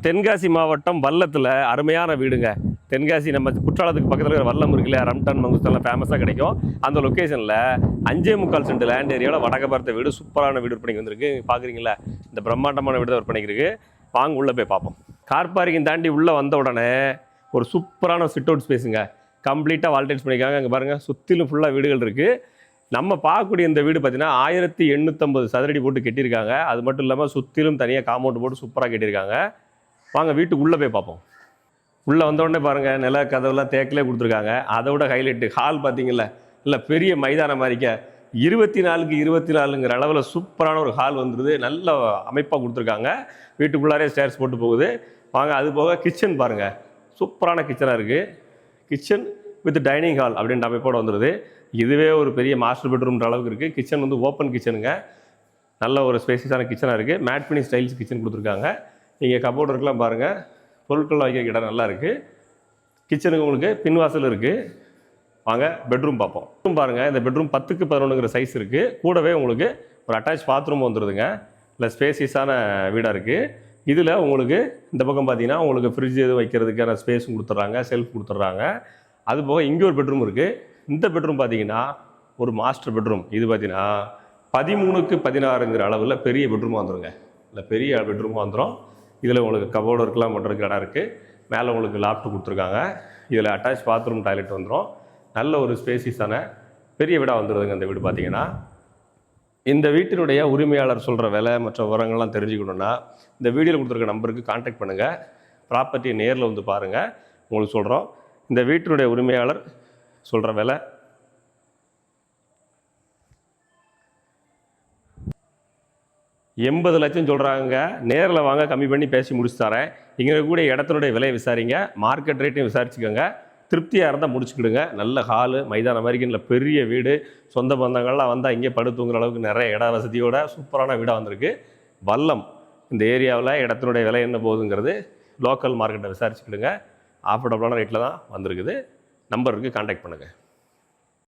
தென்காசி மாவட்டம் வல்லத்தில் அருமையான வீடுங்க. தென்காசி நம்ம குற்றாலத்துக்கு பக்கத்தில் இருக்கிற வல்லம் இருக்குல்ல, ரம்டன் மங்குஸ்தெல்லாம் ஃபேமஸாக கிடைக்கும். அந்த லொக்கேஷனில் 5.25 சென்ட் லேண்ட் ஏரியாவில் வடக்க பார்த்த வீடு, சூப்பரான வீடு விற்பனைக்கு வந்திருக்கு. பார்க்குறீங்களா, இந்த பிரம்மாண்டமான வீடு தான் விற்பனைக்கு இருக்குது. வாங்க உள்ளே போய் பார்ப்போம். கார் பார்க்கிங் தாண்டி உள்ளே வந்த உடனே ஒரு சூப்பரான சிட் அவுட் ஸ்பேஸுங்க. கம்ப்ளீட்டாக வால்டைல்ஸ் பண்ணியிருக்காங்க. அங்கே பாருங்கள், சுற்றிலும் ஃபுல்லாக வீடுகள் இருக்குது. நம்ம பார்க்கக்கூடிய இந்த வீடு பார்த்தீங்கன்னா 1850 சதுரடி போட்டு கட்டியிருக்காங்க. அது மட்டும் இல்லாமல் சுற்றிலும் தனியாக காம்பவுண்ட் போட்டு சூப்பராக கட்டியிருக்காங்க. வாங்க வீட்டுக்கு உள்ளே போய் பார்ப்போம். உள்ளே வந்தோடனே பாருங்கள், நில கதவுலாம் தேக்கிலே கொடுத்துருக்காங்க. அதை விட ஹைலைட்டு ஹால் பார்த்தீங்களா, இல்லை பெரிய மைதானம் மாதிரிக்க 24க்கு 24ங்கிற அளவில் சூப்பரான ஒரு ஹால் வந்துடுது. நல்ல அமைப்பாக கொடுத்துருக்காங்க. வீட்டுக்குள்ளாரே ஸ்டேர்ஸ் போட்டு போகுது. வாங்க, அது போக கிச்சன் பாருங்கள், சூப்பரான கிச்சனாக இருக்குது. கிச்சன் வித் டைனிங் ஹால் அப்படின்ற அமைப்போடு வந்துடுது. இதுவே ஒரு பெரிய மாஸ்டர் பெட்ரூம்ன்ற அளவுக்கு இருக்குது. கிச்சன் வந்து ஓப்பன் கிச்சனுங்க. நல்ல ஒரு ஸ்பேசியஸான கிச்சனாக இருக்குது. மேட் ஃபினிஷ் ஸ்டைல்ஸ் கிச்சன் கொடுத்துருக்காங்க. இங்கே கபோர்டு இருக்கலாம் பாருங்கள், பொருட்கள் வைக்கிற இடம் நல்லா இருக்குது. கிச்சனுக்கு உங்களுக்கு பின்வாசல் இருக்குது. வாங்க பெட்ரூம் பார்ப்போம். பெட்ரூம் பாருங்கள், இந்த பெட்ரூம் 10க்கு 11ங்கிற சைஸ் இருக்குது. கூடவே உங்களுக்கு ஒரு அட்டாச் பாத்ரூம் வந்துடுதுங்க. இல்லை ஸ்பேசியஸான வீடாக இருக்குது. இதில் உங்களுக்கு இந்த பக்கம் பார்த்தீங்கன்னா உங்களுக்கு ஃப்ரிட்ஜ் எதுவும் வைக்கிறதுக்கான ஸ்பேஸும் கொடுத்துட்றாங்க, செல்ஃப் கொடுத்துட்றாங்க. அது போக இங்கே ஒரு பெட்ரூம் இருக்குது. இந்த பெட்ரூம் பார்த்தீங்கன்னா ஒரு மாஸ்டர் பெட்ரூம். இது பார்த்தீங்கன்னா 13க்கு 16ங்கிற அளவில் பெரிய பெட்ரூமாக வந்துடுங்க. இல்லை பெரிய பெட்ரூமாக வந்துடும். இதில் உங்களுக்கு கபோர்டு இருக்கலாம், பண்ணுறதுக்கு இடம் இருக்குது. மேலே உங்களுக்கு லாஃப்ட் கொடுத்துருக்காங்க. இதில் அட்டாச் பாத்ரூம், டாய்லெட் வந்துடும். நல்ல ஒரு ஸ்பேசியஸான பெரிய வீடாக வந்துடுதுங்க இந்த வீடு பார்த்தீங்கன்னா. இந்த வீட்டினுடைய உரிமையாளர் சொல்கிற விலை மற்ற விவரங்கள்லாம் தெரிஞ்சுக்கணுன்னா இந்த வீடியோவில் கொடுத்துருக்க நம்பருக்கு கான்டாக்ட் பண்ணுங்கள். ப்ராப்பர்ட்டியை நேரில் வந்து பாருங்கள், உங்களுக்கு சொல்கிறோம். இந்த வீட்டினுடைய உரிமையாளர் சொல்கிற விலை 80 லட்சம் சொல்கிறாங்க. நேரில் வாங்க, கம்மி பண்ணி பேசி முடிச்சு தரேன். இங்கே இருக்கக்கூடிய இடத்தினுடைய விலையை விசாரிங்க, மார்க்கெட் ரேட்டையும் விசாரிச்சுக்கோங்க. திருப்தியாக இருந்தால் முடிச்சுக்கிடுங்க. நல்ல ஹாலு, மைதானம் வரைக்கும் இல்லை பெரிய வீடு, சொந்த பந்தங்கள்லாம் வந்தால் இங்கே படுத்துங்கிற அளவுக்கு நிறைய இட வசதியோட சூப்பரான வீடாக வந்திருக்கு. வல்லம் இந்த ஏரியாவில் இடத்தினுடைய விலை என்ன போகுதுங்கிறது லோக்கல் மார்க்கெட்டை விசாரிச்சுக்கிடுங்க. ஆஃபர்டபுளான ரேட்டில் தான் வந்திருக்குது. நம்பருக்கு கான்டாக்ட் பண்ணுங்கள்.